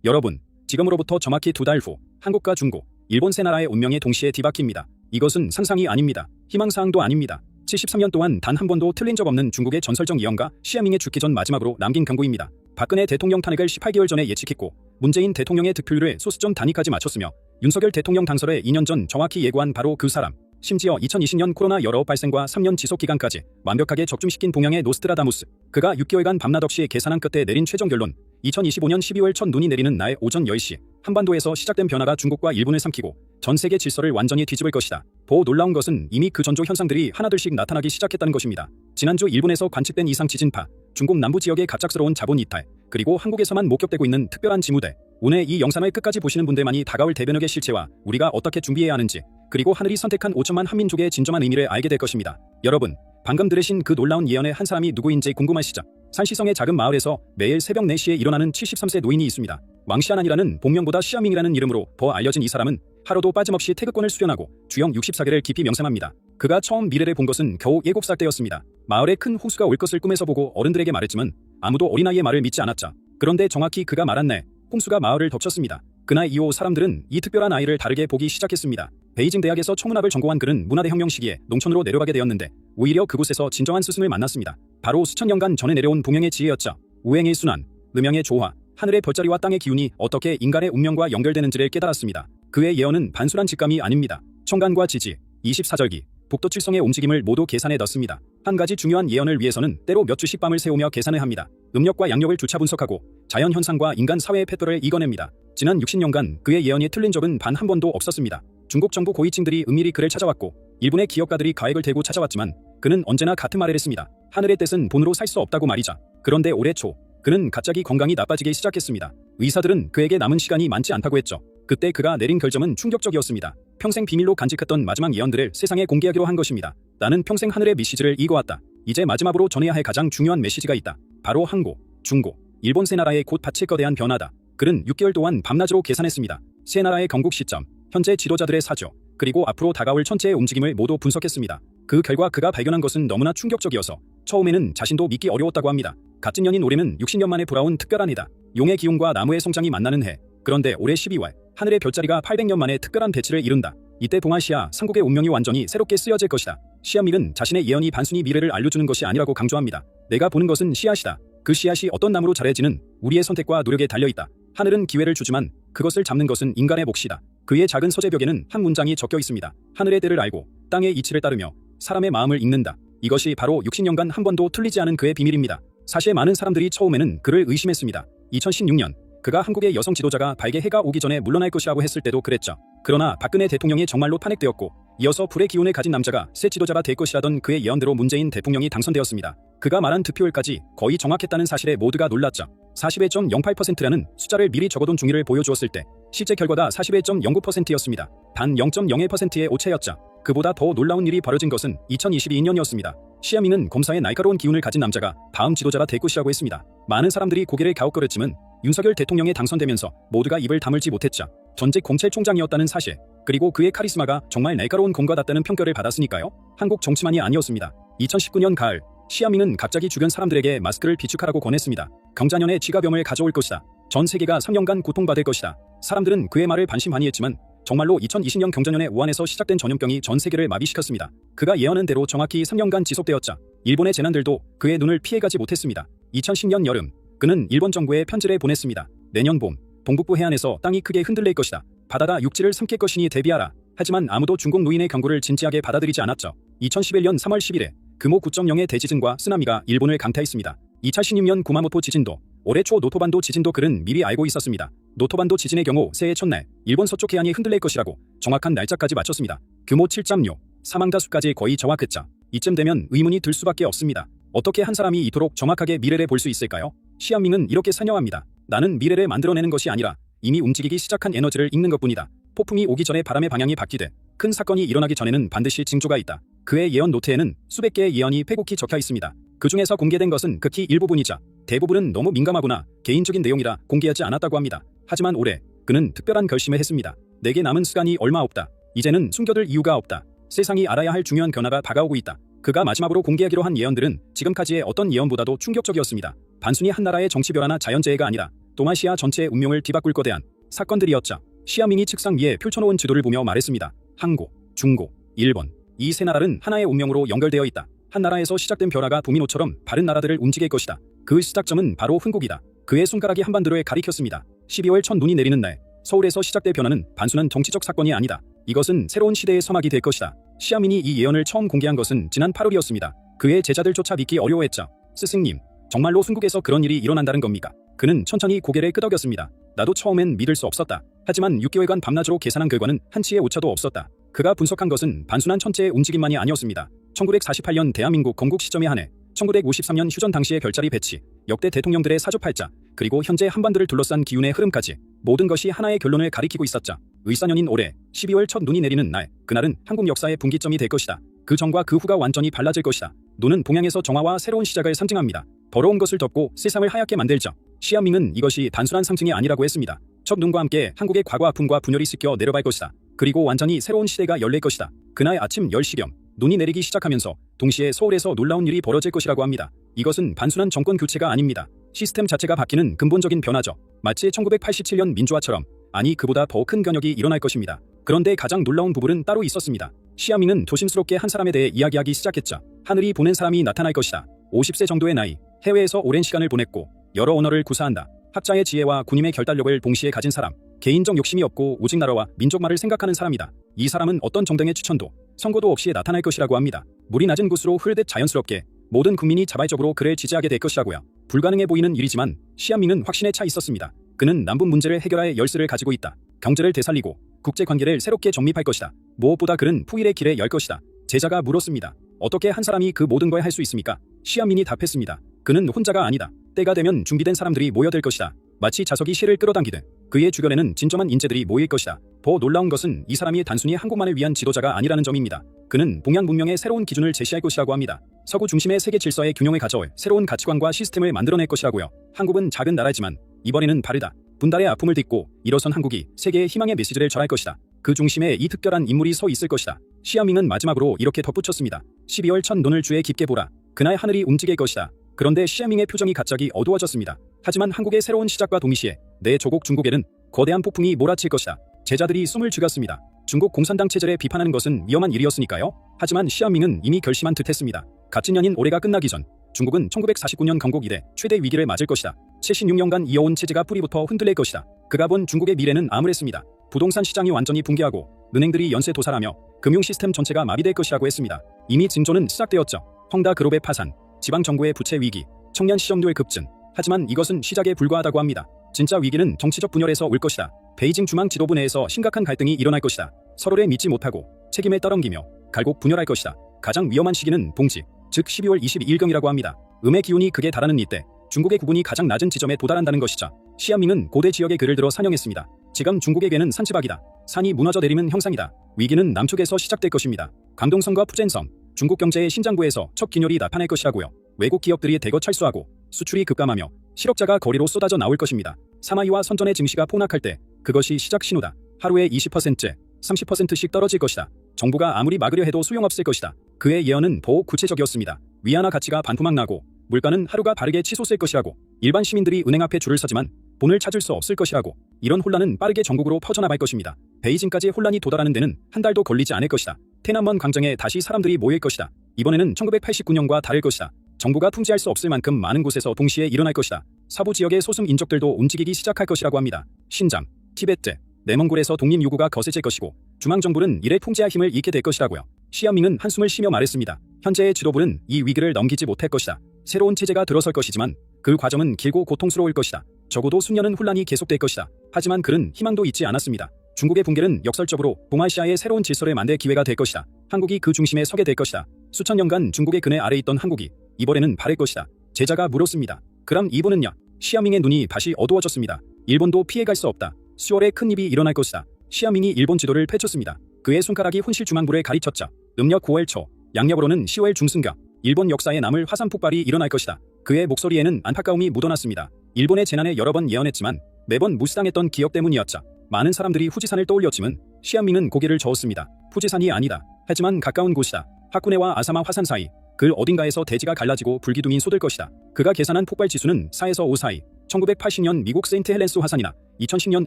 여러분, 지금으로부터 정확히 2달 후 한국과 중국, 일본 세 나라의 운명이 동시에 뒤바뀝니다. 이것은 상상이 아닙니다. 희망사항도 아닙니다. 73년 동안 단 한 번도 틀린 적 없는 중국의 전설적 예언가 시아밍의 죽기 전 마지막으로 남긴 경고입니다. 박근혜 대통령 탄핵을 18개월 전에 예측했고 문재인 대통령의 득표율을 소수점 단위까지 맞췄으며 윤석열 대통령 당선을 2년 전 정확히 예고한 바로 그 사람. 심지어 2020년 코로나 열아홉 발생과 3년 지속 기간까지 완벽하게 적중시킨 동양의 노스트라다무스. 그가 6개월간 밤낮 없이 계산한 끝에 내린 최종 결론. 2025년 12월 첫 눈이 내리는 날 오전 10시 한반도에서 시작된 변화가 중국과 일본을 삼키고 전 세계 질서를 완전히 뒤집을 것이다. 더 놀라운 것은 이미 그 전조 현상들이 하나둘씩 나타나기 시작했다는 것입니다. 지난주 일본에서 관측된 이상 지진파, 중국 남부 지역의 갑작스러운 자본 이탈, 그리고 한국에서만 목격되고 있는 특별한 징후들. 오늘 이 영상을 끝까지 보시는 분들만이 다가올 대변역의 실체와 우리가 어떻게 준비해야 하는지, 그리고 하늘이 선택한 5천만 한민족의 진정한 의미를 알게 될 것입니다. 여러분, 방금 들으신 그 놀라운 예언의 한 사람이 누구인지 궁금하시죠? 산시성의 작은 마을에서 매일 새벽 4시에 일어나는 73세 노인이 있습니다. 왕시아난이라는 본명보다 시아밍이라는 이름으로 더 알려진 이 사람은 하루도 빠짐없이 태극권을 수련하고 주영 64개를 깊이 명상합니다. 그가 처음 미래를 본 것은 겨우 7살 때였습니다. 마을에 큰 홍수가 올 것을 꿈에서 보고 어른들에게 말했지만 아무도 어린아이의 말을 믿지 않았죠. 그런데 정확히 그가 말한 날 홍수가 마을을 덮쳤습니다. 그날 이후 사람들은 이 특별한 아이를 다르게 보기 시작했습니다. 베이징 대학에서 청문학을 전공한 그는 문화대혁명 시기에 농촌으로 내려가게 되었는데 오히려 그곳에서 진정한 스승을 만났습니다. 바로 수천 년간 전해 내려온 동양의 지혜였죠. 우행의 순환, 음양의 조화, 하늘의 별자리와 땅의 기운이 어떻게 인간의 운명과 연결되는지를 깨달았습니다. 그의 예언은 단순한 직감이 아닙니다. 청간과 지지, 24절기, 북도칠성의 움직임을 모두 계산에 넣습니다. 한 가지 중요한 예언을 위해서는 때로 몇 주씩 밤을 새우며 계산을 합니다. 음력과 양력을 주차 분석하고 자연현상과 인간 사회의 패턴을 이겨냅니다. 지난 60년간 그의 예언이 틀린 적은 단 한 번도 없었습니다. 중국 정부 고위층들이 은밀히 그를 찾아왔고 일본의 기업가들이 가액을 대고 찾아왔지만 그는 언제나 같은 말을 했습니다. 하늘의 뜻은 돈으로 살 수 없다고 말이자. 그런데 올해 초 그는 갑자기 건강이 나빠지기 시작했습니다. 의사들은 그에게 남은 시간이 많지 않다고 했죠. 그때 그가 내린 결정은 충격적이었습니다. 평생 비밀로 간직했던 마지막 예언들을 세상에 공개하기로 한 것입니다. 나는 평생 하늘의 메시지를 읽어왔다. 이제 마지막으로 전해야 할 가장 중요한 메시지가 있다. 바로 한국, 중국, 일본 세 나라에 곧 닥칠 거대한 변화다. 그는 6개월 동안 밤낮으로 계산했습니다. 세 나라의 건국 시점, 현재 지도자들의 사조, 그리고 앞으로 다가올 천체의 움직임을 모두 분석했습니다. 그 결과 그가 발견한 것은 너무나 충격적이어서 처음에는 자신도 믿기 어려웠다고 합니다. 같은 년인 올해는 60년 만에 돌아온 특별한 해다. 용의 기운과 나무의 성장이 만나는 해. 그런데 올해 12월 하늘의 별자리가 800년 만에 특별한 배치를 이룬다. 이때 동아시아 삼국의 운명이 완전히 새롭게 쓰여질 것이다. 시아밍은 자신의 예언이 단순히 미래를 알려주는 것이 아니라고 강조합니다. 내가 보는 것은 씨앗이다. 그 씨앗이 어떤 나무로 자랄지는 우리의 선택과 노력에 달려있다. 하늘은 기회를 주지만 그것을 잡는 것은 인간의 몫이다. 그의 작은 서재벽에는 한 문장이 적혀 있습니다. 하늘의 때를 알고 땅의 이치를 따르며 사람의 마음을 읽는다. 이것이 바로 60년간 한 번도 틀리지 않은 그의 비밀입니다. 사실 많은 사람들이 처음에는 그를 의심했습니다. 2016년 그가 한국의 여성 지도자가 발개 해가 오기 전에 물러날 것이라고 했을 때도 그랬죠. 그러나 박근혜 대통령이 정말로 탄핵되었고 이어서 불의 기운을 가진 남자가 새 지도자가 될 것이라던 그의 예언대로 문재인 대통령이 당선되었습니다. 그가 말한 득표율까지 거의 정확했다는 사실에 모두가 놀랐죠. 41.08%라는 숫자를 미리 적어둔 중위를 보여주었을 때 실제 결과가 41.09%였습니다. 단 0.01%의 오차였죠. 그보다 더 놀라운 일이 벌어진 것은 2022년이었습니다. 시아밍은 검사의 날카로운 기운을 가진 남자가 다음 지도자가 될 것이라고 했습니다. 많은 사람들이 고개를 갸웃거렸지만 윤석열 대통령이 당선되면서 모두가 입을 다물지 못했죠. 전직 검찰총장이었다는 사실, 그리고 그의 카리스마가 정말 날카로운 검과 같다는 평가를 받았으니까요. 한국 정치만이 아니었습니다. 2019년 가을 시아밍은 갑자기 주변 사람들에게 마스크를 비축하라고 권했습니다. 경자년에 쥐가병을 가져올 것이다. 전 세계가 3년간 고통받을 것이다. 사람들은 그의 말을 반신반의했지만 정말로 2020년 경자년에 우한에서 시작된 전염병이 전 세계를 마비시켰습니다. 그가 예언한 대로 정확히 3년간 지속되었자 일본의 재난들도 그의 눈을 피해가지 못했습니다. 2010년 여름 그는 일본 정부에 편지를 보냈습니다. 내년 봄 동북부 해안에서 땅이 크게 흔들릴 것이다. 바다가 육지를 삼킬 것이니 대비하라. 하지만 아무도 중국 노인의 경고를 진지하게 받아들이지 않았죠. 2011년 3월 10일에 규모 9.0의 대지진과 쓰나미가 일본을 강타했습니다. 2016년 구마모토 지진도, 올해 초 노토반도 지진도 그는 미리 알고 있었습니다. 노토반도 지진의 경우 새해 첫날 일본 서쪽 해안이 흔들릴 것이라고 정확한 날짜까지 맞췄습니다. 규모 7.6, 사망자 수까지 거의 정확했죠. 이쯤 되면 의문이 들 수밖에 없습니다. 어떻게 한 사람이 이토록 정확하게 미래를 볼 수 있을까요? 시아밍은 이렇게 설명합니다. 나는 미래를 만들어내는 것이 아니라 이미 움직이기 시작한 에너지를 읽는 것뿐이다. 폭풍이 오기 전에 바람의 방향이 바뀌되 큰 사건이 일어나기 전에는 반드시 징조가 있다. 그의 예언 노트에는 수백 개의 예언이 빼곡히 적혀 있습니다. 그 중에서 공개된 것은 극히 일부분이자 대부분은 너무 민감하거나 개인적인 내용이라 공개하지 않았다고 합니다. 하지만 올해 그는 특별한 결심을 했습니다. 내게 남은 시간이 얼마 없다. 이제는 숨겨둘 이유가 없다. 세상이 알아야 할 중요한 변화가 다가오고 있다. 그가 마지막으로 공개하기로 한 예언들은 지금까지의 어떤 예언보다도 충격적이었습니다. 단순히 한 나라의 정치 변화나 자연재해가 아니라 동아시아 전체의 운명을 뒤바꿀 거대한 사건들이었죠. 시아밍이 책상 위에 펼쳐놓은 지도를 보며 말했습니다. 한국, 중국, 일본, 이 세 나라는 하나의 운명으로 연결되어 있다. 한 나라에서 시작된 변화가 도미노처럼 다른 나라들을 움직일 것이다. 그 시작점은 바로 흥국이다. 그의 손가락이 한반도를 가리켰습니다. 12월 첫 눈이 내리는 날, 서울에서 시작된 변화는 단순한 정치적 사건이 아니다. 이것은 새로운 시대의 서막이 될 것이다. 시아밍이 이 예언을 처음 공개한 것은 지난 8월이었습니다. 그의 제자들조차 믿기 어려워했죠. 스승님, 정말로 흥국에서 그런 일이 일어난다는 겁니까? 그는 천천히 고개를 끄덕였습니다. 나도 처음엔 믿을 수 없었다. 하지만 6개월간 밤낮으로 계산한 결과는 한치의 오차도 없었다. 그가 분석한 것은 단순한 천체의 움직임만이 아니었습니다. 1948년 대한민국 건국 시점에 한해 1953년 휴전 당시의 별자리 배치, 역대 대통령들의 사주팔자, 그리고 현재 한반도를 둘러싼 기운의 흐름까지 모든 것이 하나의 결론을 가리키고 있었죠. 을사년인 올해 12월 첫 눈이 내리는 날, 그날은 한국 역사의 분기점이 될 것이다. 그 전과 그 후가 완전히 달라질 것이다. 눈은 동양에서 정화와 새로운 시작을 상징합니다. 더러운 것을 덮고 세상을 하얗게 만들죠. 시아밍은 이것이 단순한 상징이 아니라고 했습니다. 첫 눈과 함께 한국의 과거 아픔과 분열이 씻겨 내려갈 것이다. 그리고 완전히 새로운 시대가 열릴 것이다. 그날 아침 10시경 눈이 내리기 시작하면서 동시에 서울에서 놀라운 일이 벌어질 것이라고 합니다. 이것은 단순한 정권 교체가 아닙니다. 시스템 자체가 바뀌는 근본적인 변화죠. 마치 1987년 민주화처럼, 아니 그보다 더 큰 변혁이 일어날 것입니다. 그런데 가장 놀라운 부분은 따로 있었습니다. 시아밍은 조심스럽게 한 사람에 대해 이야기하기 시작했죠. 하늘이 보낸 사람이 나타날 것이다. 50세 정도의 나이, 해외에서 오랜 시간을 보냈고 여러 언어를 구사한다. 학자의 지혜와 군인의 결단력을 동시에 가진 사람, 개인적 욕심이 없고 오직 나라와 민족만을 생각하는 사람이다. 이 사람은 어떤 정당의 추천도 선거도 없이 나타날 것이라고 합니다. 물이 낮은 곳으로 흐르듯 자연스럽게 모든 국민이 자발적으로 그를 지지하게 될 것이라고요. 불가능해 보이는 일이지만 시아밍은 확신에 차 있었습니다. 그는 남북 문제를 해결할 열쇠를 가지고 있다. 경제를 되살리고 국제관계를 새롭게 정립할 것이다. 무엇보다 그는 풍일의 길에 열 것이다. 제자가 물었습니다. 어떻게 한 사람이 그 모든 걸 할 수 있습니까? 시아밍이 답했습니다. 그는 혼자가 아니다. 때가 되면 준비된 사람들이 모여들 것이다. 마치 자석이 실을 끌어당기듯 그의 주변에는 진정한 인재들이 모일 것이다. 더 놀라운 것은 이 사람이 단순히 한국만을 위한 지도자가 아니라는 점입니다. 그는 동양 문명의 새로운 기준을 제시할 것이라고 합니다. 서구 중심의 세계 질서의 균형을 가져올 새로운 가치관과 시스템을 만들어낼 것이라고요. 한국은 작은 나라지만 이번에는 다르다. 분달의 아픔을 딛고 일어선 한국이 세계의 희망의 메시지를 전할 것이다. 그 중심에 이 특별한 인물이 서 있을 것이다. 시아밍은 마지막으로 이렇게 덧붙였습니다. 12월 첫 눈을 주의 깊게 보라. 그날 하늘이 움직일 것이다. 그런데 시아밍의 표정이 갑자기 어두워졌습니다. 하지만 한국의 새로운 시작과 동시에 내 조국 중국에는 거대한 폭풍이 몰아칠 것이다. 제자들이 숨을 죽였습니다. 중국 공산당 체제를 비판하는 것은 위험한 일이었으니까요. 하지만 시아밍은 이미 결심한 듯했습니다. 갓진 년인 올해가 끝나기 전 중국은 1949년 건국 이래 최대 위기를 맞을 것이다. 76년간 이어온 체제가 뿌리부터 흔들릴 것이다. 그가 본 중국의 미래는 암울했습니다. 부동산 시장이 완전히 붕괴하고 은행들이 연쇄 도살하며 금융 시스템 전체가 마비될 것이라고 했습니다. 이미 징조는 시작되었죠. 헝다 그룹의 파산, 지방 정부의 부채 위기, 청년 실업률 급증. 하지만 이것은 시작에 불과하다고 합니다. 진짜 위기는 정치적 분열에서 올 것이다. 베이징 중앙 지도부 내에서 심각한 갈등이 일어날 것이다. 서로를 믿지 못하고 책임을 떠넘기며 결국 분열할 것이다. 가장 위험한 시기는 동지, 즉 12월 22일경이라고 합니다. 음의 기운이 극에 달하는 이때 중국의 구분이 가장 낮은 지점에 도달한다는 것이죠. 시아밍은 고대 지역에 글을 들어 산영했습니다. 지금 중국에게는 산지박이다. 산이 무너져 내리는 형상이다. 위기는 남쪽에서 시작될 것입니다. 강동성과 푸젠성, 중국 경제의 신장부에서 첫 기렬이 나타날 것이라고요. 외국 기업들이 대거 철수하고 수출이 급감하며 실업자가 거리로 쏟아져 나올 것입니다. 사마이와 선전의 증시가 폭락할 때 그것이 시작 신호다. 하루에 20%, 30%씩 떨어질 것이다. 정부가 아무리 막으려 해도 소용없을 것이다. 그의 예언은 더욱 구체적이었습니다. 위안화 가치가 반토막 나고 물가는 하루가 다르게 치솟을 것이라고. 일반 시민들이 은행 앞에 줄을 서지만 돈을 찾을 수 없을 것이라고. 이런 혼란은 빠르게 전국으로 퍼져나갈 것입니다. 베이징까지 혼란이 도달하는 데는 한 달도 걸리지 않을 것이다. 테난먼 광장에 다시 사람들이 모일 것이다. 이번에는 1989년과 다를 것이다. 정부가 통제할 수 없을 만큼 많은 곳에서 동시에 일어날 것이다. 서부 지역의 소수 민족들도 움직이기 시작할 것이라고 합니다. 신장, 티베트, 내몽골에서 독립 요구가 거세질 것이고 중앙정부는 이를 통제할 힘을 잃게 될 것이라고요. 시아밍은 한숨을 쉬며 말했습니다. 현재의 지도부는 이 위기를 넘기지 못할 것이다. 새로운 체제가 들어설 것이지만 그 과정은 길고 고통스러울 것이다. 적어도 수년은 혼란이 계속될 것이다. 하지만 그는 희망도 잊지 않았습니다. 중국의 붕괴는 역설적으로 동아시아의 새로운 질서를 만들 기회가 될 것이다. 한국이 그 중심에 서게 될 것이다. 수천 년간 중국의 근해 아래 있던 한국이 이번에는 바를 것이다. 제자가 물었습니다. 그럼 이번은요? 시아밍의 눈이 다시 어두워졌습니다. 일본도 피해갈 수 없다. 수월에 큰 일이 일어날 것이다. 시아밍이 일본 지도를 펼쳤습니다. 그의 손가락이 혼실 중앙부를 가리쳤죠. 음력 9월 초, 양력으로는 10월 중순경, 일본 역사에 남을 화산 폭발이 일어날 것이다. 그의 목소리에는 안타까움이 묻어났습니다. 일본의 재난을 여러 번 예언했지만 매번 무시당했던 기억 때문이었죠. 많은 사람들이 후지산을 떠올렸지만 시아밍은 고개를 저었습니다. 후지산이 아니다. 하지만 가까운 곳이다. 하쿠네와 아사마 화산 사이, 그 어딘가에서 대지가 갈라지고 불기둥이 쏟을 것이다. 그가 계산한 폭발 지수는 4에서 5 사이. 1980년 미국 세인트 헬렌스 화산이나 2010년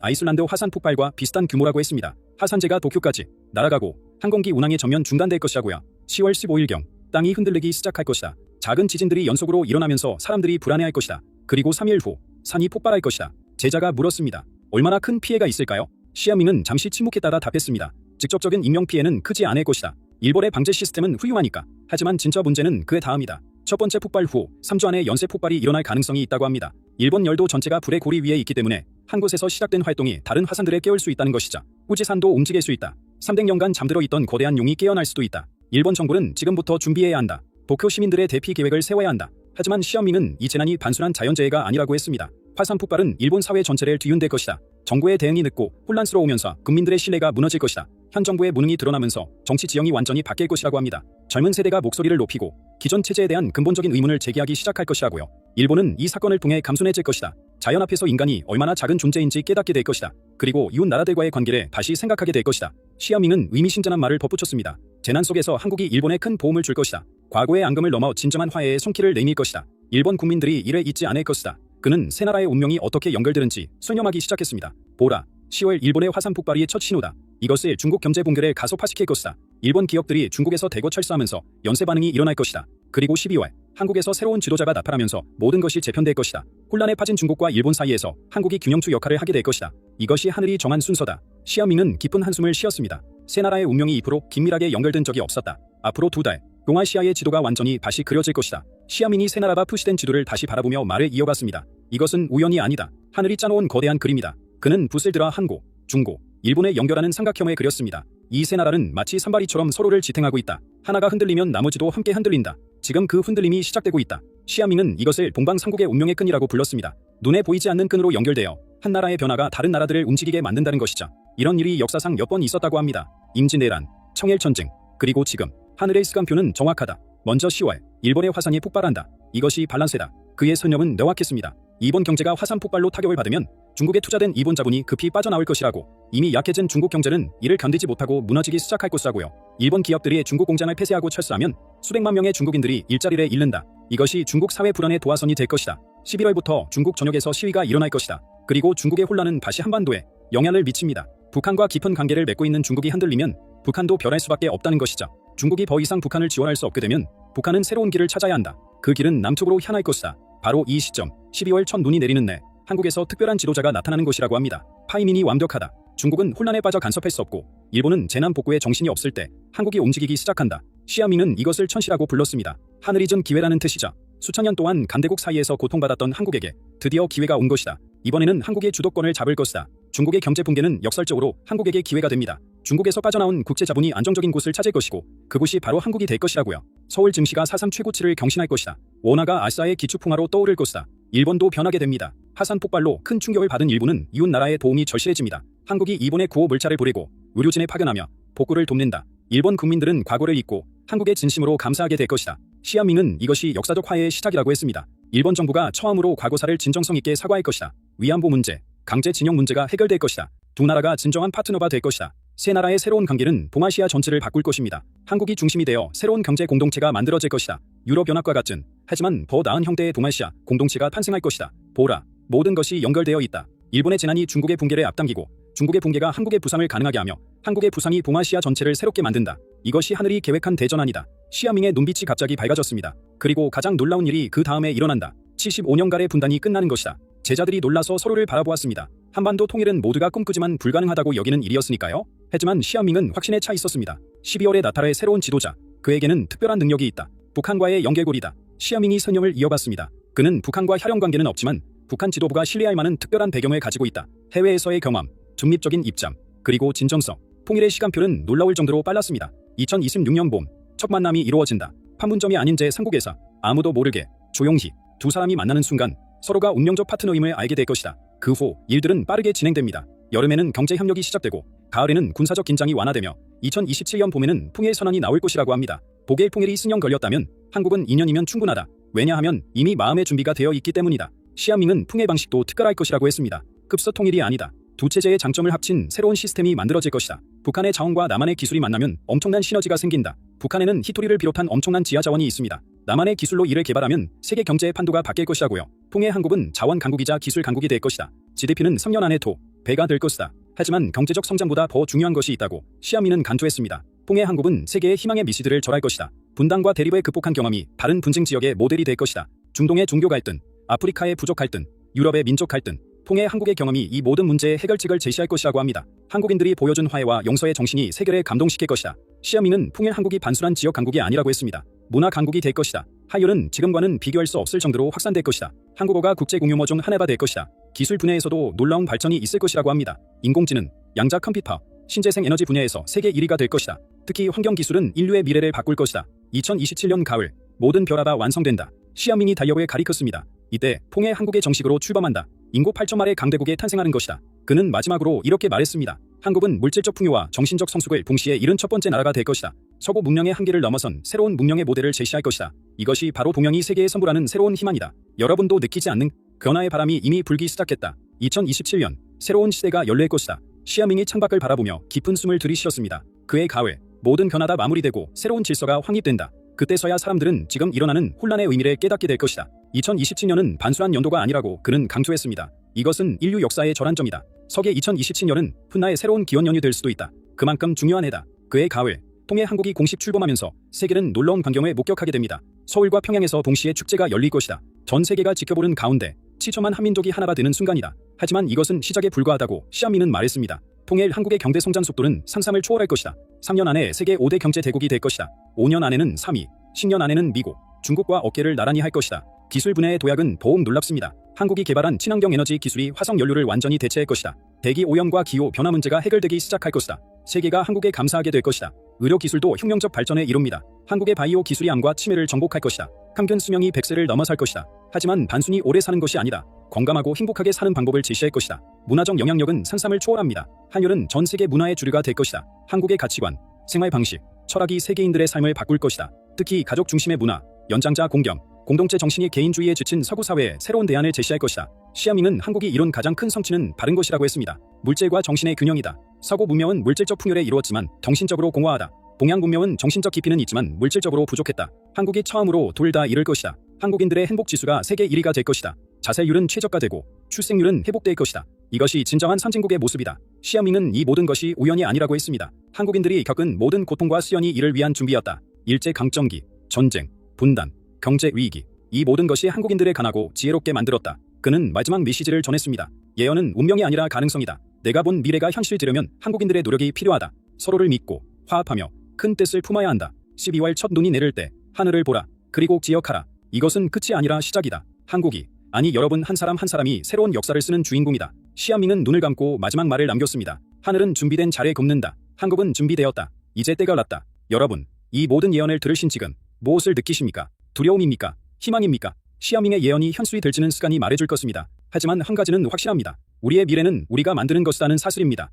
아이슬란드 화산 폭발과 비슷한 규모라고 했습니다. 화산재가 도쿄까지 날아가고 항공기 운항이 전면 중단될 것이라고요. 10월 15일경 땅이 흔들리기 시작할 것이다. 작은 지진들이 연속으로 일어나면서 사람들이 불안해할 것이다. 그리고 3일 후 산이 폭발할 것이다. 제자가 물었습니다. 얼마나 큰 피해가 있을까요? 시아밍은 잠시 침묵했다가 답했습니다. 직접적인 인명피해는 크지 않을 것이다. 일본의 방제 시스템은 훌륭하니까. 하지만 진짜 문제는 그 다음이다. 첫 번째 폭발 후 3주 안에 연쇄 폭발이 일어날 가능성이 있다고 합니다. 일본 열도 전체가 불의 고리 위에 있기 때문에 한 곳에서 시작된 활동이 다른 화산들에 깨울 수 있다는 것이죠. 후지산도 움직일 수 있다. 300년간 잠들어 있던 거대한 용이 깨어날 수도 있다. 일본 정부는 지금부터 준비해야 한다. 도쿄 시민들의 대피 계획을 세워야 한다. 하지만 시어밍은 이 재난이 단순한 자연재해가 아니라고 했습니다. 화산 폭발은 일본 사회 전체를 뒤흔들 것이다. 정부의 대응이 늦고 혼란스러우면서 국민들의 신뢰가 무너질 것이다. 현 정부의 무능이 드러나면서 정치 지형이 완전히 바뀔 것이라고 합니다. 젊은 세대가 목소리를 높이고 기존 체제에 대한 근본적인 의문을 제기하기 시작할 것이라고요. 일본은 이 사건을 통해 감순해질 것이다. 자연 앞에서 인간이 얼마나 작은 존재인지 깨닫게 될 것이다. 그리고 이웃 나라들과의 관계를 다시 생각하게 될 것이다. 시아밍은 의미심장한 말을 덧붙였습니다. 재난 속에서 한국이 일본에 큰 도움을 줄 것이다. 과거의 앙금을 넘어 진정한 화해의 손길을 내밀 것이다. 일본 국민들이 이를 잊지 않을 것이다. 그는 세 나라의 운명이 어떻게 연결되는지 설명하기 시작했습니다. 보라, 10월 일본의 화산 폭발이 첫 신호다. 이것을 중국 경제 붕괴를 가속화시킬 것이다. 일본 기업들이 중국에서 대거 철수하면서 연쇄 반응이 일어날 것이다. 그리고 12월 한국에서 새로운 지도자가 나타나면서 모든 것이 재편될 것이다. 혼란에 빠진 중국과 일본 사이에서 한국이 균형추 역할을 하게 될 것이다. 이것이 하늘이 정한 순서다. 시아밍은 깊은 한숨을 쉬었습니다. 세 나라의 운명이 이후로 긴밀하게 연결된 적이 없었다. 앞으로 2달 동아시아의 지도가 완전히 다시 그려질 것이다. 시아밍이 세 나라가 표시된 지도를 다시 바라보며 말을 이어갔습니다. 이것은 우연이 아니다. 하늘이 짜놓은 거대한 그림이다. 그는 붓을 들어 한국, 중국, 일본을 연결하는 삼각형을 그렸습니다. 이 세 나라는 마치 산발이처럼 서로를 지탱하고 있다. 하나가 흔들리면 나머지도 함께 흔들린다. 지금 그 흔들림이 시작되고 있다. 시아밍은 이것을 동방삼국의 운명의 끈이라고 불렀습니다. 눈에 보이지 않는 끈으로 연결되어 한 나라의 변화가 다른 나라들을 움직이게 만든다는 것이죠. 이런 일이 역사상 몇 번 있었다고 합니다. 임진왜란, 청일전쟁, 그리고 지금 하늘의 시간표는 정확하다. 먼저 10월 일본의 화산이 폭발한다. 이것이 밸런스다. 그의 설명은 명확했습니다. 일본 경제가 화산 폭발로 타격을 받으면 중국에 투자된 일본 자본이 급히 빠져나올 것이라고. 이미 약해진 중국 경제는 이를 견디지 못하고 무너지기 시작할 것이라고요. 일본 기업들이 중국 공장을 폐쇄하고 철수하면 수백만 명의 중국인들이 일자리를 잃는다. 이것이 중국 사회 불안의 도화선이 될 것이다. 11월부터 중국 전역에서 시위가 일어날 것이다. 그리고 중국의 혼란은 다시 한반도에 영향을 미칩니다. 북한과 깊은 관계를 맺고 있는 중국이 흔들리면 북한도 변할 수밖에 없다는 것이죠. 중국이 더 이상 북한을 지원할 수 없게 되면 북한은 새로운 길을 찾아야 한다. 그 길은 남쪽으로 향할 것이다. 바로 이 시점, 12월 첫 눈이 내리는 날, 한국에서 특별한 지도자가 나타나는 것이라고 합니다. 타이밍이 완벽하다. 중국은 혼란에 빠져 간섭할 수 없고 일본은 재난 복구에 정신이 없을 때 한국이 움직이기 시작한다. 시아밍은 이것을 천시라고 불렀습니다. 하늘이 준 기회라는 뜻이죠. 수천 년 동안 강대국 사이에서 고통받았던 한국에게 드디어 기회가 온 것이다. 이번에는 한국의 주도권을 잡을 것이다. 중국의 경제 붕괴는 역설적으로 한국에게 기회가 됩니다. 중국에서 빠져나온 국제 자본이 안정적인 곳을 찾을 것이고 그곳이 바로 한국이 될 것이라고요. 서울 증시가 4.3 최고치를 경신할 것이다. 원화가 아시아의 기축풍화로 떠오를 것이다. 일본도 변하게 됩니다. 화산 폭발로 큰 충격을 받은 일본은 이웃 나라의 도움이 절실해집니다. 한국이 일본에 구호 물자를 보내고 의료진을 파견하며 복구를 돕는다. 일본 국민들은 과거를 잊고 한국의 진심으로 감사하게 될 것이다. 시아밍은 이것이 역사적 화해의 시작이라고 했습니다. 일본 정부가 처음으로 과거사를 진정성 있게 사과할 것이다. 위안부 문제, 강제징용 문제가 해결될 것이다. 두 나라가 진정한 파트너가 될 것이다. 세 나라의 새로운 관계는 동아시아 전체를 바꿀 것입니다. 한국이 중심이 되어 새로운 경제 공동체가 만들어질 것이다. 유럽연합과 같은 하지만 더 나은 형태의 동아시아 공동체가 탄생할 것이다. 보라, 모든 것이 연결되어 있다. 일본의 재난이 중국의 붕괴를 앞당기고 중국의 붕괴가 한국의 부상을 가능하게 하며 한국의 부상이 동아시아 전체를 새롭게 만든다. 이것이 하늘이 계획한 대전환이다. 시아밍의 눈빛이 갑자기 밝아졌습니다. 그리고 가장 놀라운 일이 그 다음에 일어난다. 75년간의 분단이 끝나는 것이다. 제자들이 놀라서 서로를 바라보았습니다. 한반도 통일은 모두가 꿈꾸지만 불가능하다고 여기는 일이었으니까요. 하지만 시아밍은 확신에 차 있었습니다. 12월에 나타날 새로운 지도자, 그에게는 특별한 능력이 있다. 북한과의 연결고리다. 시아밍이 설명을 이어갔습니다. 그는 북한과 혈연 관계는 없지만 북한 지도부가 신뢰할 만한 특별한 배경을 가지고 있다. 해외에서의 경험, 중립적인 입장, 그리고 진정성. 통일의 시간표는 놀라울 정도로 빨랐습니다. 2026년 봄, 첫 만남이 이루어진다. 판문점이 아닌 제3국에서 아무도 모르게 조용히 두 사람이 만나는 순간 서로가 운명적 파트너임을 알게 될 것이다. 그 후 일들은 빠르게 진행됩니다. 여름에는 경제 협력이 시작되고 가을에는 군사적 긴장이 완화되며 2027년 봄에는 풍일 선언이 나올 것이라고 합니다. 독일 풍일이 수년 걸렸다면 한국은 2년이면 충분하다. 왜냐하면 이미 마음의 준비가 되어 있기 때문이다. 시아밍은 풍일 방식도 특별할 것이라고 했습니다. 급서 통일이 아니다. 두 체제의 장점을 합친 새로운 시스템이 만들어질 것이다. 북한의 자원과 남한의 기술이 만나면 엄청난 시너지가 생긴다. 북한에는 히토리를 비롯한 엄청난 지하 자원이 있습니다. 나만의 기술로 이를 개발하면 세계 경제의 판도가 바뀔 것이라고요. 통해 한국은 자원 강국이자 기술 강국이 될 것이다. GDP는 3년 안에 배가 될 것이다. 하지만 경제적 성장보다 더 중요한 것이 있다고 시아민은 간투했습니다. 통해 한국은 세계의 희망의 미시드를 절할 것이다. 분단과 대립을 극복한 경험이 다른 분쟁 지역의 모델이 될 것이다. 중동의 종교 갈등, 아프리카의 부족 갈등, 유럽의 민족 갈등, 통해 한국의 경험이 이 모든 문제의 해결책을 제시할 것이라고 합니다. 한국인들이 보여준 화해와 용서의 정신이 세계를 감동시킬 것이다. 시아민은 통일 한국이 단순한 지역 강국이 아니라고 했습니다. 문화 강국이 될 것이다. 한율은 지금과는 비교할 수 없을 정도로 확산될 것이다. 한국어가 국제 공용어 중 하나가 될 것이다. 기술 분야에서도 놀라운 발전이 있을 것이라고 합니다. 인공지능, 양자 컴퓨터, 신재생 에너지 분야에서 세계 1위가 될 것이다. 특히 환경기술은 인류의 미래를 바꿀 것이다. 2027년 가을 모든 벼라가 완성된다. 시아민이 달력을 가리켰습니다. 이때 통해 한국의 정식으로 출범한다. 인구 8.8의 강대국에 탄생하는 것이다. 그는 마지막으로 이렇게 말했습니다. 한국은 물질적 풍요와 정신적 성숙을 동시에 이룬 첫 번째 나라가 될 것이다. 서구 문명의 한계를 넘어선 새로운 문명의 모델을 제시할 것이다. 이것이 바로 동양이 세계에 선물하는 새로운 희망이다. 여러분도 느끼지 않는 변화의 바람이 이미 불기 시작했다. 2027년 새로운 시대가 열릴 것이다. 시아민이 창밖을 바라보며 깊은 숨을 들이쉬었습니다. 그의 가을 모든 변화가 마무리되고 새로운 질서가 확립된다. 그때서야 사람들은 지금 일어나는 혼란의 의미를 깨닫게 될 것이다. 2027년은 단순한 연도가 아니라고 그는 강조했습니다. 이것은 인류 역사의 전환점이다. 서계 2027년은 훗날 새로운 기원년이 될 수도 있다. 그만큼 중요한 해다. 그의 가을 통해 한국이 공식 출범하면서 세계는 놀라운 광경을 목격하게 됩니다. 서울과 평양에서 동시에 축제가 열릴 것이다. 전 세계가 지켜보는 가운데 치초만 한민족이 하나가 되는 순간이다. 하지만 이것은 시작에 불과하다고 시아민은 말했습니다. 통일 한국의 경제 성장 속도는 상상을 초월할 것이다. 3년 안에 세계 5대 경제 대국이 될 것이다. 5년 안에는 3위, 10년 안에는 미국, 중국과 어깨를 나란히 할 것이다. 기술 분야의 도약은 더욱 놀랍습니다. 한국이 개발한 친환경 에너지 기술이 화석 연료를 완전히 대체할 것이다. 대기 오염과 기후 변화 문제가 해결되기 시작할 것이다. 세계가 한국에 감사하게 될 것이다. 의료 기술도 혁명적 발전에 이룹니다. 한국의 바이오 기술이 암과 치매를 정복할 것이다. 평균 수명이 100세를 넘어설 것이다. 하지만 단순히 오래 사는 것이 아니다. 건강하고 행복하게 사는 방법을 제시할 것이다. 문화적 영향력은 산삼을 초월합니다. 한율은 전 세계 문화의 주류가 될 것이다. 한국의 가치관, 생활 방식, 철학이 세계인들의 삶을 바꿀 것이다. 특히 가족 중심의 문화, 연장자 공경, 공동체 정신이 개인주의에 지친 서구 사회에 새로운 대안을 제시할 것이다. 시아민은 한국이 이룬 가장 큰 성취는 바른 것이라고 했습니다. 물질과 정신의 균형이다. 서구 문명은 물질적 풍요를 이루었지만 정신적으로 공허하다. 동양 문명은 정신적 깊이는 있지만 물질적으로 부족했다. 한국이 처음으로 둘 다 이룰 것이다. 한국인들의 행복 지수가 세계 1위가 될 것이다. 자살률은 최저가되고 출생률은 회복될 것이다. 이것이 진정한 선진국의 모습이다. 시아민은 이 모든 것이 우연이 아니라고 했습니다. 한국인들이 겪은 모든 고통과 시련이 이를 위한 준비였다. 일제강점기, 전쟁, 분단, 경제 위기, 이 모든 것이 한국인들을 강하고 지혜롭게 만들었다. 그는 마지막 메시지를 전했습니다. 예언은 운명이 아니라 가능성이다. 내가 본 미래가 현실되려면 한국인들의 노력이 필요하다. 서로를 믿고 화합하며 큰 뜻을 품어야 한다. 12월 첫 눈이 내릴 때 하늘을 보라. 그리고 기억하라. 이것은 끝이 아니라 시작이다. 한국이, 아니 여러분 한 사람 한 사람이 새로운 역사를 쓰는 주인공이다. 시아민은 눈을 감고 마지막 말을 남겼습니다. 하늘은 준비된 자리에 굽는다. 한국은 준비되었다. 이제 때가 왔다. 여러분, 이 모든 예언을 들으신 지금 무엇을 느끼십니까? 두려움입니까? 희망입니까? 시아민의 예언이 현실이 될지는 시간이 말해줄 것입니다. 하지만 한 가지는 확실합니다. 우리의 미래는 우리가 만드는 것이라는 사실입니다.